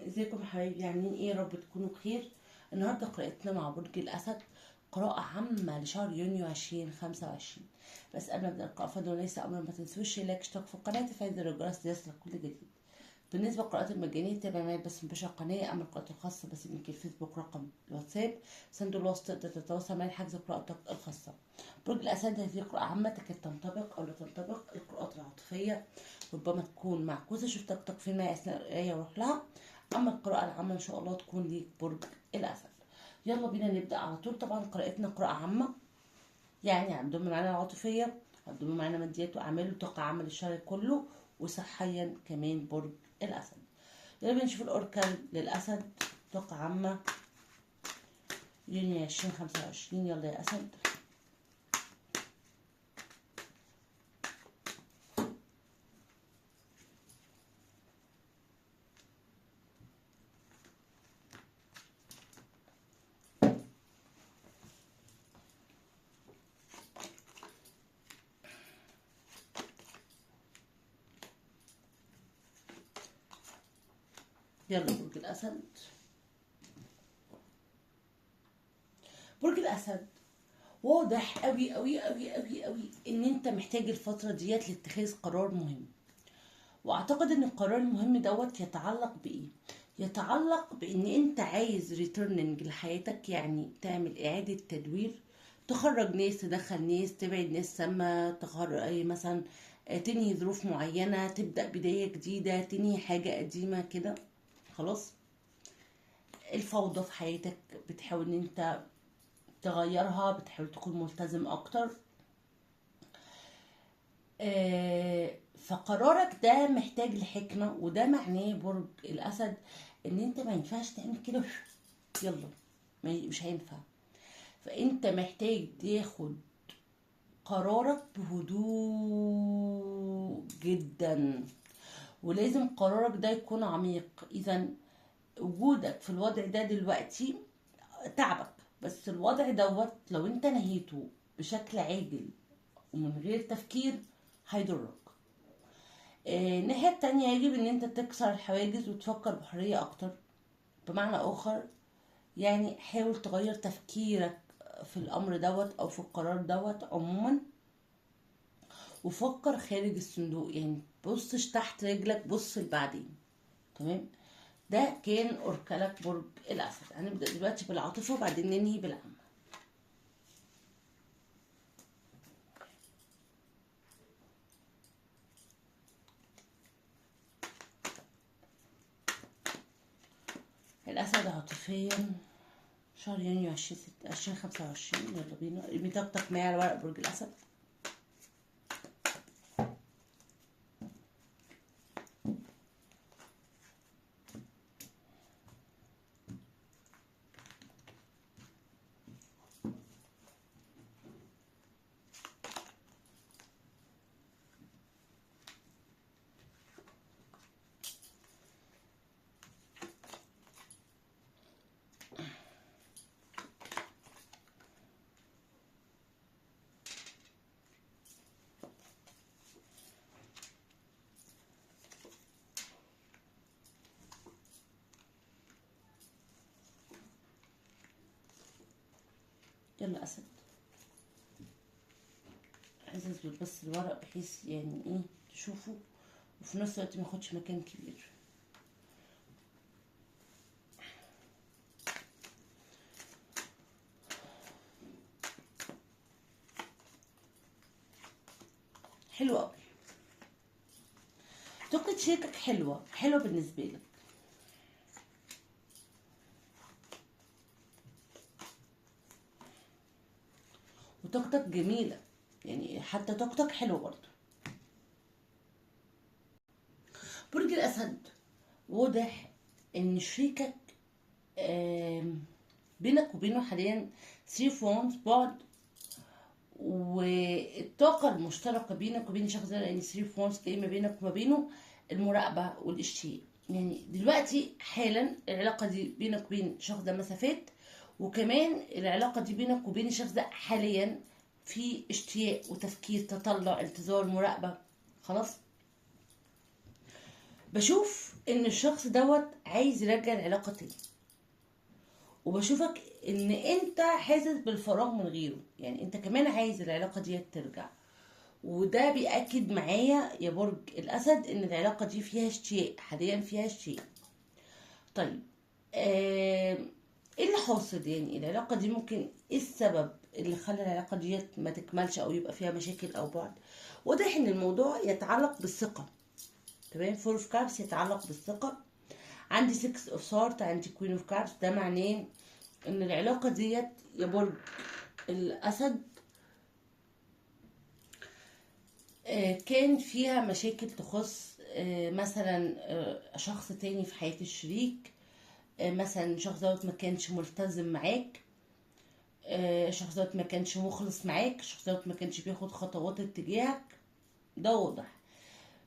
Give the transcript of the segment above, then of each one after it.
ازيكم يا حبايبي؟ عاملين ايه؟ يا رب تكونوا بخير. النهارده قراءتنا مع برج الاسد، قراءة عامة لشهر يونيو 2025. بس قبل ما ابدا القراءة فضل وليس امرا ما تنسوش لايك اشتراك في القناة تفعيل زر الجرس ليصلك كل جديد. بالنسبة للقراءات المجانية تابع معايا بس مباشر القناة، اما القراءات الخاصة بسيب لك الفيسبوك رقم الواتساب صندوق الوسط تقدر تتواصل معايا لحجز قراءتك الخاصة. برج الاسد هذه قراءة عامة تكاد تنطبق او لا تنطبق. القراءات العاطفية ربما تكون معكوسة، شوف طاقتك فين معايا اثناء القراية وروح لها. اما القراءة العامة ان شاء الله تكون ليك برج الاسد. يلا بينا نبدأ على طول. طبعا قراءتنا قراءة عامة، يعني هنضم معانا العاطفية، هنضم معانا ماديات وأعمال وطاقة عامة للشهر كله، وصحيا كمان برج الأسد. يلا بينا نشوف الأوركل للأسد طاقة عامة يونيو 2025. يلا يا أسد. يلا برج الأسد. برج الأسد واضح قوي قوي قوي قوي قوي ان انت محتاج الفترة ديت لاتخاذ قرار مهم، واعتقد ان القرار المهم دوت يتعلق بايه؟ يتعلق بان انت عايز ريتيرنينج لحياتك، يعني تعمل اعادة تدوير، تخرج ناس، تدخل ناس، تبعد ناس سامة، تخرج اي مثلا تنهي ظروف معينة، تبدأ بداية جديدة، تنهي حاجة قديمة كده. خلاص، الفوضى في حياتك بتحاول ان انت تغيرها، بتحاول تكون ملتزم اكتر. فقرارك ده محتاج لحكمة، وده معناه برج الأسد ان انت ما ينفعش تعمل كده يلا، مش هينفع. فانت محتاج تاخد قرارك بهدوء جدا، ولازم قرارك ده يكون عميق. اذا وجودك في الوضع ده دلوقتي تعبك، بس الوضع دوت لو انت نهيته بشكل عاجل ومن غير تفكير هيضرك. الناحية التانية يجب ان انت تكسر الحواجز وتفكر بحرية اكتر. بمعنى اخر، يعني حاول تغير تفكيرك في الامر دوت او في القرار دوت عموما، وفكر خارج الصندوق، يعني بصش تحت رجلك، بص لبعدين. تمام، ده كان اوركلك برج الاسد. هنبدأ دلوقتي بالعاطفة وبعدين ننهي بالعامة. الاسد عاطفيا شهر يونيو 2025. يلا بينا ارمي طاقتك معايا على ورق برج الاسد. يلا اسد، عايز اثبت بس الورق بحيث يعني ايه تشوفه، وفي نفس الوقت ما ياخدش مكان كبير. حلو قوي، طاقة شريكك حلوة حلوة بالنسبة لك، وطاقتك جميلة، يعني حتى طاقتك حلوة برضه. برج الأسد واضح إن شريكك بينك وبينه حاليا 3 وانز بعد، والطاقة المشتركة بينك وبين شخص ده، لأن 3 وانز جاي ما بينك وما بينه المراقبة والاشتياق. يعني دلوقتي حالا العلاقة دي بينك وبين الشخص ده مسافات، وكمان العلاقة دي بينك وبين الشخص ده حاليا في اشتياق وتفكير، تطلع، انتظار، مراقبة. خلاص، بشوف ان الشخص دوت عايز يرجع العلاقة تاني، وبشوفك ان انت حاسس بالفراغ من غيره، يعني انت كمان عايز العلاقة دي ترجع. وده بيأكد معايا يا برج الأسد إن العلاقة دي فيها اشتياق، حاليا فيها اشتياق. طيب، ايه اللي حاصل؟ يعني العلاقة دي ممكن ايه السبب اللي خلى العلاقة دي ما تكملش أو يبقى فيها مشاكل أو بعد؟ واضح إن الموضوع يتعلق بالثقة. تمام، فور اوف كاربس يتعلق بالثقة. عندي 6 اوف سورت، عندي كوين اوف كاربس، ده معناه إن العلاقة ديت يا برج الأسد كان فيها مشاكل تخص مثلا شخص تاني في حياة الشريك. مثلا الشخص دوت ما كانش ملتزم معاك، الشخص دوت ما كانش مخلص معاك، الشخص دوت ما كانش بياخد خطوات اتجاهك. ده واضح.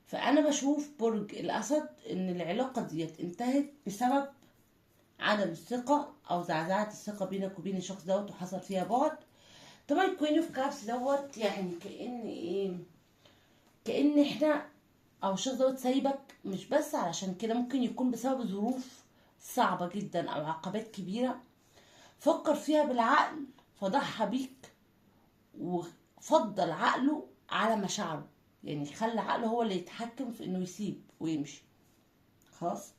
فأنا بشوف برج الأسد إن العلاقة ديت انتهت بسبب عدم الثقة أو زعزعة الثقة بينك وبين الشخص دوت وحصل فيها بعد. طبعا كوين اوف كابس دوت يعني كأن ايه، كأن احنا او الشخص دوت سايبك مش بس علشان كده، ممكن يكون بسبب ظروف صعبة جدا او عقبات كبيرة فكر فيها بالعقل فضحى بيك وفضل عقله على مشاعره، يعني خلى عقله هو اللي يتحكم في انه يسيب ويمشي. خلاص.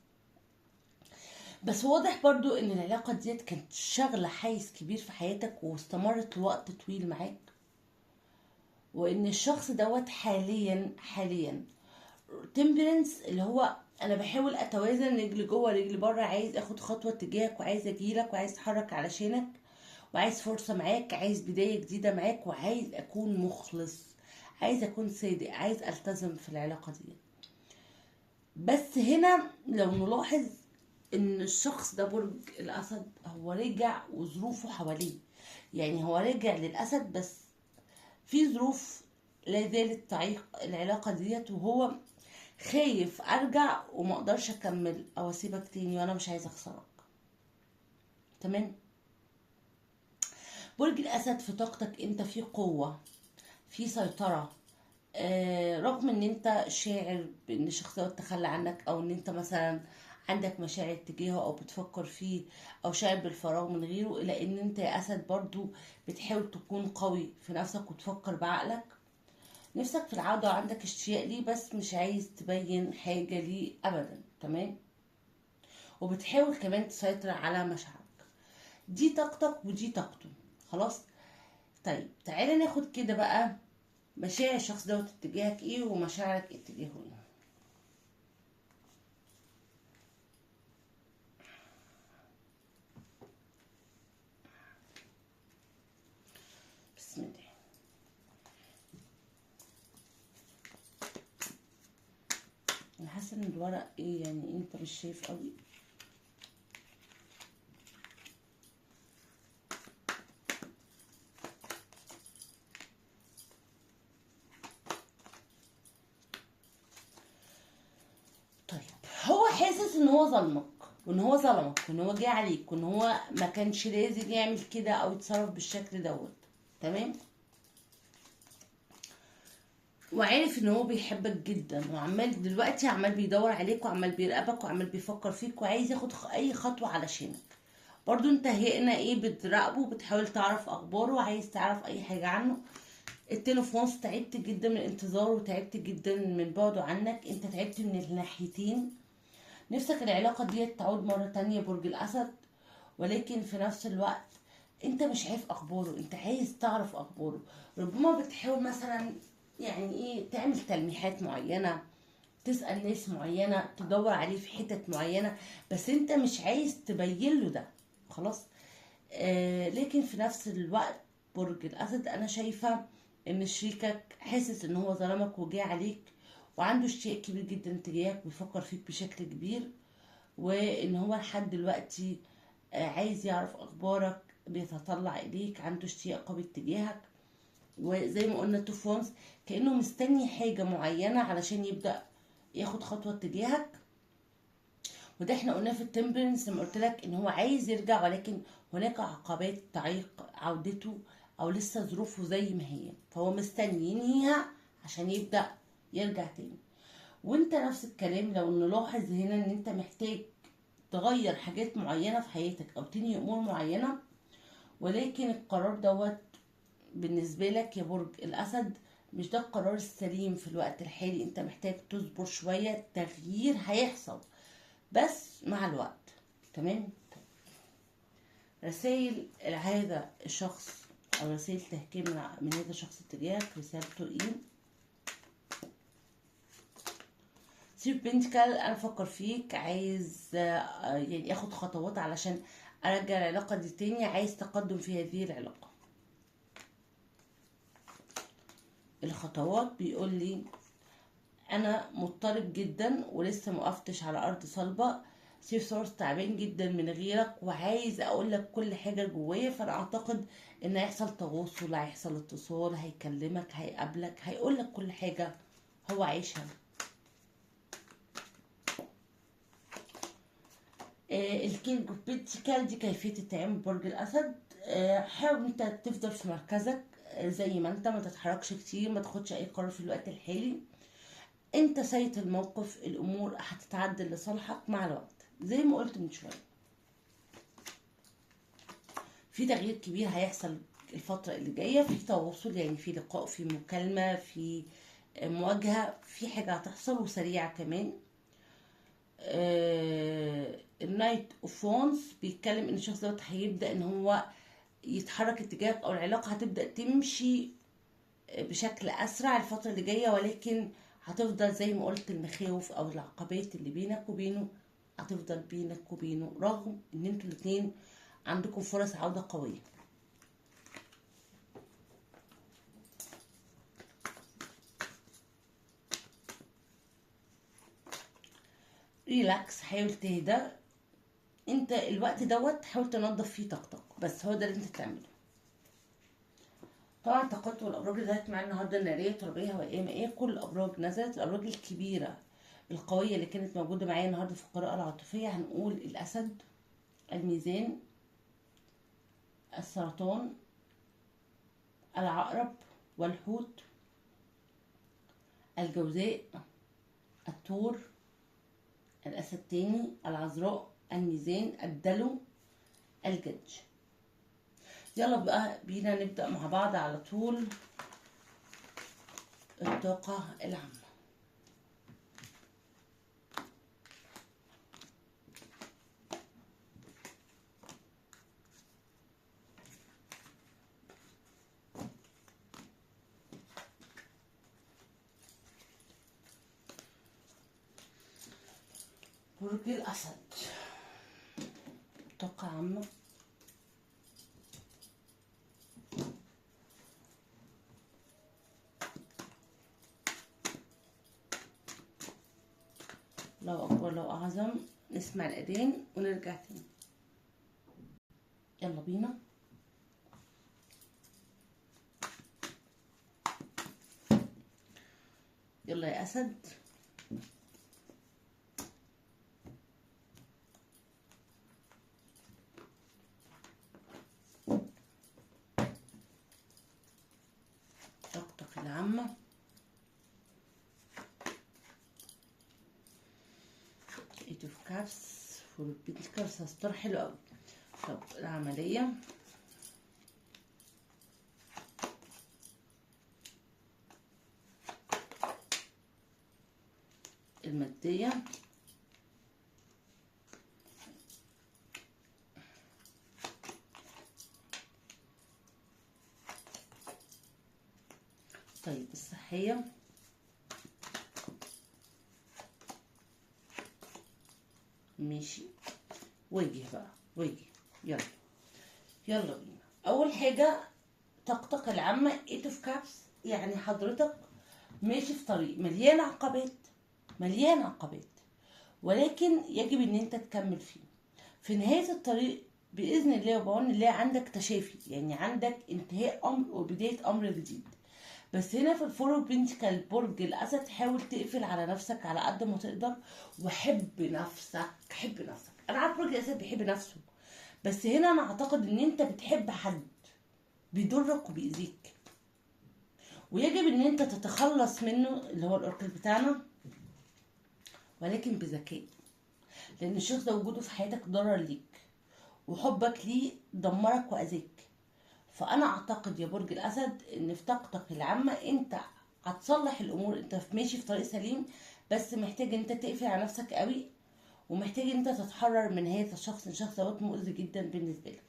بس واضح برضو ان العلاقة ديت كانت شغلة حيز كبير في حياتك واستمرت لوقت طويل معاك، وان الشخص دوت حاليا تمبرنس اللي هو انا بحاول اتوازن رجل جوه رجل بره، عايز اخد خطوه اتجاهك وعايز اجيلك وعايز اتحرك علشانك وعايز فرصه معاك، عايز بدايه جديده معاك وعايز اكون مخلص، عايز اكون صادق، عايز التزم في العلاقه دي. بس هنا لو نلاحظ ان الشخص ده برج الاسد هو رجع وظروفه حواليه، يعني هو رجع للاسد بس في ظروف لا زالت تعيق العلاقه ديت، وهو خايف ارجع وما اقدرش اكمل او اسيبك تاني وانا مش عايزه اخسرك. تمام. برج الاسد في طاقتك انت في قوه، في سيطره، رغم ان انت شاعر بان الشخص ده تخلى عنك او ان انت مثلا عندك مشاعر تجاهه او بتفكر فيه او شاعر بالفراغ من غيره، الا ان انت يا اسد برضو بتحاول تكون قوي في نفسك وتفكر بعقلك. نفسك في العودة وعندك اشتياق ليه بس مش عايز تبين حاجة ليه ابدا. تمام. وبتحاول كمان تسيطر على مشاعرك. دي طاقتك ودي طاقته. خلاص. طيب تعالى ناخد كده بقى مشاعر الشخص دوت اتجاهك ايه ومشاعرك اتجاهه ايه. بسم الله. انا حاسه ان الورق ايه، يعني انت مش شايف قوي. طيب هو حاسس ان هو ظلمك وان هو ظلمك وان هو جه عليك وان هو ما كانش لازم يعمل كده او يتصرف بالشكل دوت. تمام. وعارف ان هو بيحبك جدا وعمال دلوقتي عمال بيدور عليك وعمال بيراقبك وعمال بيفكر فيك وعايز ياخد اي خطوة علشانك. برضو انت هنا ايه بتراقبه وبتحاول تعرف اخباره وعايز تعرف اي حاجة عنه. التليفون تعبت جدا من انتظاره وتعبت جدا من بعده عنك، انت تعبت من الناحيتين. نفسك العلاقة دي تعود مرة تانية برج الاسد، ولكن في نفس الوقت انت مش عارف اخباره، انت عايز تعرف اخباره. ربما بتحاول مثلا يعني ايه تعمل تلميحات معينة، تسأل ناس معينة، تدور عليه في حتت معينة، بس انت مش عايز تبين له ده. خلاص. لكن في نفس الوقت برج الاسد انا شايفة ان شريكك حاسس ان هو ظلمك وجاي عليك وعنده اشتياق كبير جدا تجاهك، بيفكر فيك بشكل كبير، وان هو لحد دلوقتي عايز يعرف اخبارك، بيتطلع اليك، عنده اشتياق قوي تجاهك. وزي ما قلنا تو فونز كانه مستني حاجه معينه علشان يبدا ياخد خطوه تجاهك. وده احنا قلناه في التمبرنس لما قلت لك ان هو عايز يرجع، ولكن هناك عقبات تعيق عودته او لسه ظروفه زي ما هي، فهو مستني ينهيها عشان يبدا يرجع تاني. وانت نفس الكلام، لو نلاحظ هنا ان انت محتاج تغير حاجات معينة في حياتك او تنهي امور معينة، ولكن القرار دوت بالنسبة لك يا برج الاسد مش ده القرار السليم في الوقت الحالي. انت محتاج تصبر شوية، التغيير هيحصل بس مع الوقت. تمام. رسائل هذا الشخص او رسائل تهكيم من هذا الشخص اتجاهك، رسالته ايه؟ سيب بنتكل، انا افكر فيك، عايز يعني اخد خطوات علشان ارجع العلاقة دي تاني، عايز تقدم في هذه العلاقة. الخطوات بيقول لي انا مضطرب جدا ولسه موقفتش على ارض صلبة، سيف سورس تعبان جدا من غيرك وعايز اقول لك كل حاجة جوايا، فانا اعتقد ان هيحصل تواصل، هيحصل اتصال، هيكلمك، هيقابلك، هيقول لك كل حاجة هو عايشها. الكينج اوف بيتسيكال دي كيفية التعامل برج الاسد. حاول انت تفضل في مركزك زي ما انت، ما تتحركش كتير، ما تاخدش اي قرار في الوقت الحالي. انت سيد الموقف، الامور هتتعدل لصالحك مع الوقت زي ما قلت من شويه. في تغيير كبير هيحصل الفتره اللي جايه، في تواصل، يعني في لقاء، في مكالمه، في مواجهه، في حاجه هتحصل وسريعه كمان. النايت اوف وانس بيتكلم ان الشخص دوت هيبدا ان هو يتحرك اتجاهك، او العلاقه هتبدا تمشي بشكل اسرع الفتره اللي جايه، ولكن هتفضل زي ما قلت المخاوف او العقبات اللي بينك وبينه هتفضل بينك وبينه، رغم ان انتوا الاتنين عندكم فرص عودة قوية. ريلاكس، حاول تهدى، انت الوقت دوت حاول تنظف فيه طاقتك، بس هو ده اللي انت تعمله. طبعا طاقات والابراج اللي نزلت معايا النهارده الناريه، تربيه، هوائيه، مائيه، كل الابراج نزلت. الابراج الكبيره القويه اللي كانت موجوده معايا النهارده في القراءه العاطفيه هنقول الاسد، الميزان، السرطان، العقرب والحوت، الجوزاء، الثور، الاسد تاني، العذراء، الميزان، الدلو، الجدج. يلا بقى بينا نبدأ مع بعض على طول الطاقة العامة. برج الأسد، طاقة عامة. لو أكبر لو أعظم، نسمع الأذان ونرجع تاني. يلا بينا. يلا يا أسد. طاقتك العامة. ايت اوف كابس، فور بنتكلز، هستار حلو قوي. طب العملية، المادية، طيب الصحية، ماشي. واجه بقى، واجه. يلا يلا بينا. أول حاجة طاقتك العامة ايت اوف كابس، يعني حضرتك ماشي في طريق مليان عقبات، مليان عقبات، ولكن يجب ان انت تكمل فيه. في نهاية الطريق بإذن الله وبعون الله عندك تشافي، يعني عندك انتهاء أمر وبداية أمر جديد. بس هنا في الفور بنتكل برج الأسد حاول تقفل على نفسك على قد ما تقدر، وحب نفسك، حب نفسك. أنا عارف برج الأسد بيحب نفسه، بس هنا أنا أعتقد إن أنت بتحب حد بيضرك وبيأذيك، ويجب إن أنت تتخلص منه، اللي هو الأوركل بتاعنا. ولكن بذكاء، لان الشخص ده وجوده في حياتك ضرر ليك، وحبك ليه دمرك واذاك. فانا اعتقد يا برج الاسد ان في طاقتك العامه انت هتصلح الامور، انت ماشي في طريق سليم، بس محتاج انت تقفل على نفسك قوي، ومحتاج انت تتحرر من هذا الشخص. الشخص دوت مؤذي جدا بالنسبه لك.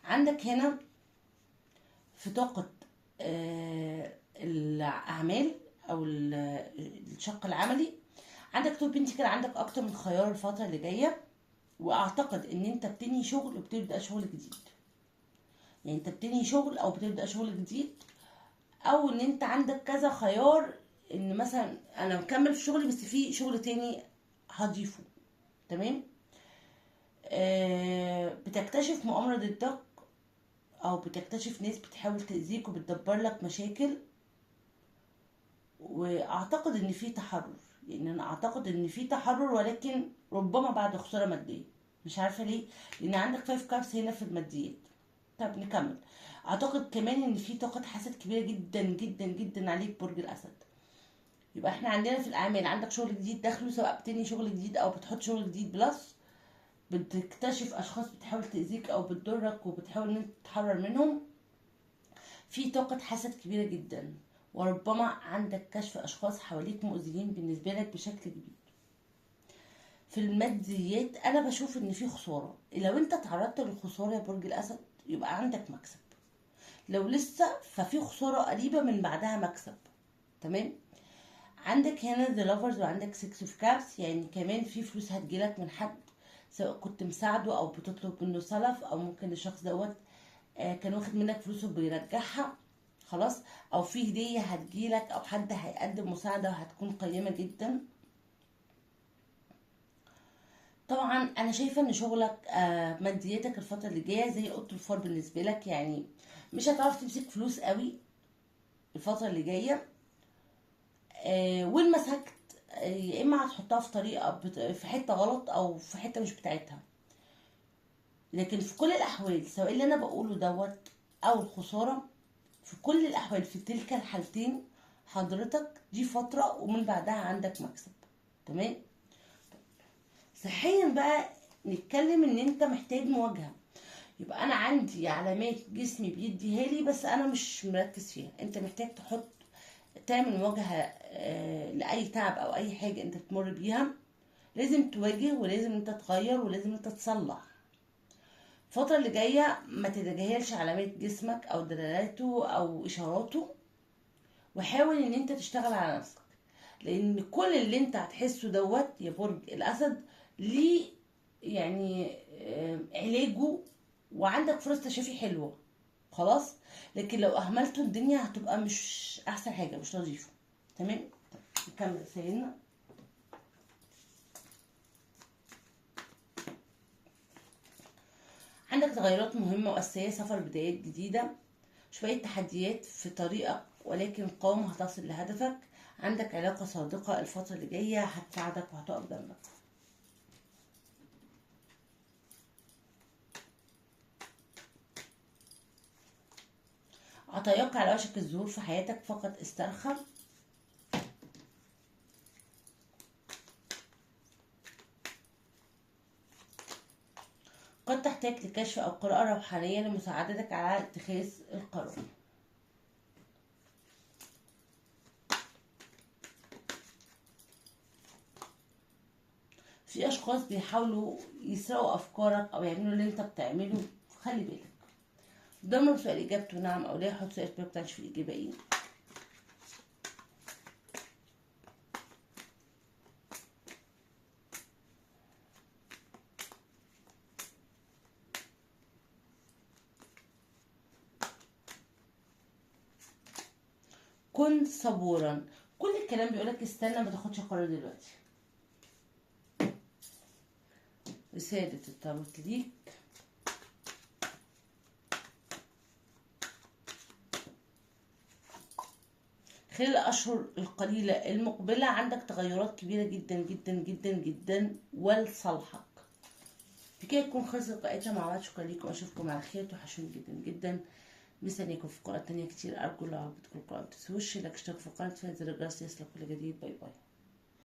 عندك هنا في طاقه الاعمال او الشق العملي، عندك تو بنتي كده، عندك اكتر من خيار الفتره اللي جايه، واعتقد ان انت بتنهي شغل وبتبدا شغل جديد. يعني انت بتنهي شغل او بتبدا شغل جديد، او ان انت عندك كذا خيار، ان مثلا انا مكمل في شغلي بس في شغل تاني هضيفه. تمام. بتكتشف مؤامرة ضدك، او بتكتشف ناس بتحاول تأذيك وبتدبر لك مشاكل، واعتقد ان في تحرر. يعني انا اعتقد ان في تحرر، ولكن ربما بعد خسارة مادية. مش عارفة ليه، لان عندك 5 كابس هنا في الماديات. طب نكمل. اعتقد كمان ان في طاقة حسد كبيرة جدا جدا جدا عليك برج الاسد. يبقى احنا عندنا في الاعمال عندك شغل جديد داخله، سواء بتنهي شغل جديد او بتحط شغل جديد بلس، بتكتشف اشخاص بتحاول تاذيك او بتضرك وبتحاول ان انت تتحرر منهم. في طاقة حسد كبيرة جدا، وربما عندك كشف اشخاص حواليك مؤذيين بالنسبة لك بشكل كبير. في الماديات انا بشوف ان في خسارة. لو انت تعرضت للخسارة يا برج الاسد يبقى عندك مكسب، لو لسه ففي خسارة قريبة من بعدها مكسب. تمام. عندك هنا ذا لافرز وعندك 6 اوف كابس، يعني كمان في فلوس هتجيلك من حد، سواء كنت مساعده او بتطلب منه سلف، او ممكن الشخص دوت كان واخد منك فلوس وبيرجعها خلاص، او في هدية هتجيلك، او حد هيقدم مساعدة وهتكون قيمة جدا. طبعا انا شايفة ان شغلك مادياتك الفترة اللي جاية زي اوضه الفار بالنسبة لك، يعني مش هتعرف تمسك فلوس قوي الفترة اللي جاية. وإن مسكت يا اما هتحطها في طريقه في حته غلط او في حته مش بتاعتها. لكن في كل الاحوال سواء اللي انا بقوله دوت او الخساره، في كل الاحوال في تلك الحالتين حضرتك دي فتره ومن بعدها عندك مكسب. تمام. صحيا بقى نتكلم ان انت محتاج مواجهه. يبقى انا عندي علامات جسمي بيديها لي بس انا مش مركز فيها. انت محتاج تعمل مواجهة لأي تعب أو أي حاجة أنت بتمر بيها. لازم تواجه، ولازم أنت تغير، ولازم أنت تصلح. الفترة اللي جاية ما تتجاهلش علامات جسمك أو دلالاته أو إشاراته، وحاول إن أنت تشتغل على نفسك، لأن كل اللي أنت هتحسه دوت يا برج الأسد ليه يعني علاجه، وعندك فرص تشافي حلوة خلاص. لكن لو اهملته الدنيا هتبقى مش احسن حاجه، مش نظيفه. تمام. نكمل سيدنا. عندك تغيرات مهمه واساسيه، سفر، بدايات جديده، شويه تحديات في طريقك، ولكن قوم هتصل لهدفك. عندك علاقه صادقه الفتره اللي جايه هتساعدك وهتقف جنبك. عطاياك على وشك الظهور في حياتك، فقط استرخى. قد تحتاج لكشف أو قراءة روحانية لمساعدتك على اتخاذ القرار. في أشخاص بيحاولوا يسرقوا أفكارك أو يعملوا اللي أنت بتعمله، خلي بالك. ضمن سؤال إجابته نعم أو لا، حط سؤال ما في الإجابة إيه. كن صبورا. كل الكلام بيقولك استنى، ما تاخدش قرار دلوقتي. رسالة التاروت ليك. خلال الأشهر القليلة المقبلة عندك تغيرات كبيرة جدا جدا جدا جدا ولصالحك. بكده تكون خلصت قراءتنا مع بعض. شكرا ليكم، أشوفكم على خير. توحشوني جدا جدا. مستنيكم في قراءات تانية كتير. أرجو لو عجبتكم القراءة متنسوش اشتركوا في القناة، تفعيل زر الجرس ليصلك كل جديد. باي باي.